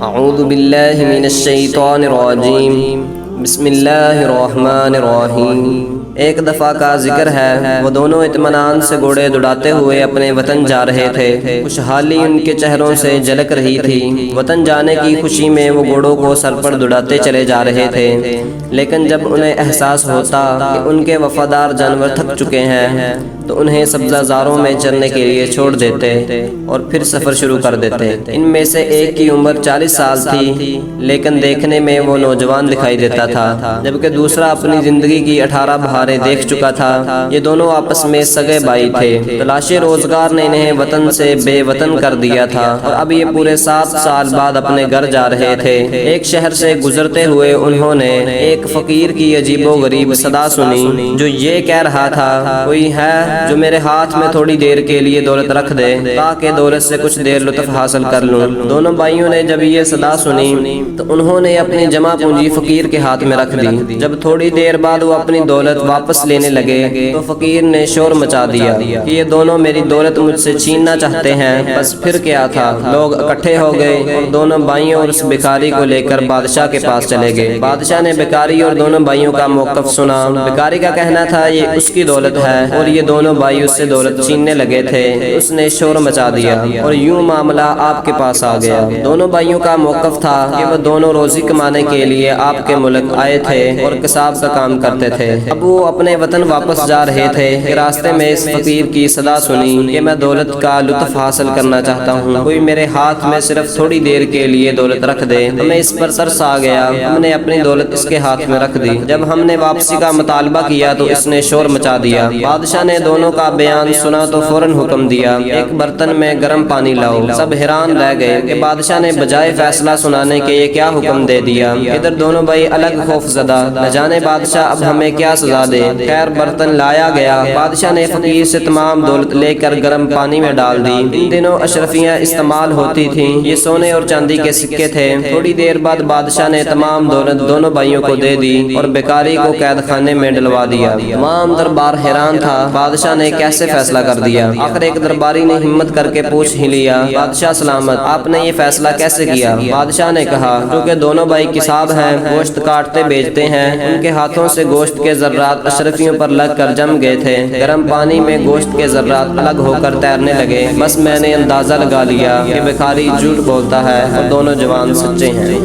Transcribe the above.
اعوذ باللہ من الشیطان الرجیم بسم اللہ الرحمن الرحیم۔ ایک دفعہ کا ذکر ہے، وہ دونوں اطمینان سے گھوڑے دوڑاتے ہوئے اپنے وطن جا رہے تھے۔ خوشحالی ان کے چہروں سے جھلک رہی تھی۔ وطن جانے کی خوشی میں وہ گھوڑوں کو سر پر دوڑاتے چلے جا رہے تھے، لیکن جب انہیں احساس ہوتا کہ ان کے وفادار جانور تھک چکے ہیں تو انہیں سبزہ زاروں میں چرنے کے لیے چھوڑ دیتے اور پھر سفر شروع کر دیتے۔ ان میں سے ایک کی عمر 40 سال تھی، لیکن دیکھنے میں وہ نوجوان دکھائی دیتا تھا، جبکہ دوسرا اپنی زندگی کی 18 بہاریں دیکھ چکا تھا۔ یہ دونوں آپس میں سگے بھائی تھے۔ تلاش روزگار نے انہیں وطن سے بے وطن کر دیا تھا اور اب یہ پورے 7 سال بعد اپنے گھر جا رہے تھے۔ ایک شہر سے گزرتے ہوئے انہوں نے ایک فقیر کی عجیب و غریب صدا سنی، جو یہ کہہ رہا تھا، کوئی ہے جو میرے ہاتھ میں تھوڑی دیر کے لیے دولت رکھ دے تاکہ دولت سے کچھ دیر لطف حاصل کر لوں۔ دونوں بھائیوں نے جب یہ صدا سنی تو انہوں نے اپنی جمع پونجی فقیر کے ہاتھ میں رکھ دی۔ جب تھوڑی دیر بعد وہ اپنی دولت واپس لینے لگے تو فقیر نے شور مچا دیا کہ یہ دونوں میری دولت مجھ سے چھیننا چاہتے ہیں۔ بس پھر کیا تھا، لوگ اکٹھے ہو گئے اور دونوں بھائیوں اور اس بھکاری کو لے کر بادشاہ کے پاس چلے گئے۔ بادشاہ نے بھکاری اور دونوں بھائیوں کا موقف سنا۔ بھکاری کا کہنا تھا یہ اس کی دولت ہے اور یہ دونوں بھائی اس سے دولت چھیننے لگے تھے۔ اس نے شور مچا دیا اور یوں معاملہ آپ کے پاس آ گیا۔ دونوں بھائیوں کا موقف تھا کہ وہ دونوں روزی کمانے کے لیے آپ کے ملک آئے تھے اور قصاب کا کام کرتے تھے۔ اب وہ اپنے وطن واپس جا رہے تھے کہ راستے میں اس فقیر کی صدا سنی کہ میں دولت کا لطف حاصل کرنا چاہتا ہوں، کوئی میرے ہاتھ میں صرف تھوڑی دیر کے لیے دولت رکھ دے۔ ہمیں اس پر ترس آ گیا، ہم نے اپنی دولت اس کے ہاتھ میں رکھ دی۔ جب ہم نے واپسی کا مطالبہ کیا تو اس نے شور مچا دیا۔ بادشاہ نے دونوں کا بیان سنا تو فوراً حکم دیا، ایک برتن میں گرم پانی لاؤ۔ سب حیران رہ گئے کہ بادشاہ نے بجائے فیصلہ سنانے کے یہ کیا حکم دے دیا۔ ادھر دونوں بھائی الگ خوف زدہ، نہ جانے بادشاہ اب ہمیں کیا سزا دے۔ خیر برتن لایا گیا۔ بادشاہ نے فقیر سے تمام دولت لے کر گرم پانی میں ڈال دی۔ ان دنوں اشرفیاں استعمال ہوتی تھیں، یہ سونے اور چاندی کے سکے تھے۔ تھوڑی دیر بعد بادشاہ نے تمام دولت دونوں بھائیوں کو دے دی اور بھکاری کو قید خانے میں ڈلوا دیا۔ تمام دربار حیران تھا، بادشاہ نے کیسے فیصلہ کر دیا۔ آخر ایک درباری نے ہمت کر کے پوچھ ہی لیا، بادشاہ سلامت، آپ نے یہ فیصلہ کیسے کیا؟ بادشاہ نے کہا، کیونکہ دونوں بھائی کساب ہیں، گوشت کاٹتے بیچتے ہیں، ان کے ہاتھوں سے گوشت کے ذرات اشرفیوں پر لگ کر جم گئے تھے۔ گرم پانی میں گوشت کے ذرات الگ ہو کر تیرنے لگے۔ بس میں نے اندازہ لگا لیا کہ بھکاری جھوٹ بولتا ہے اور دونوں جوان سچے ہیں۔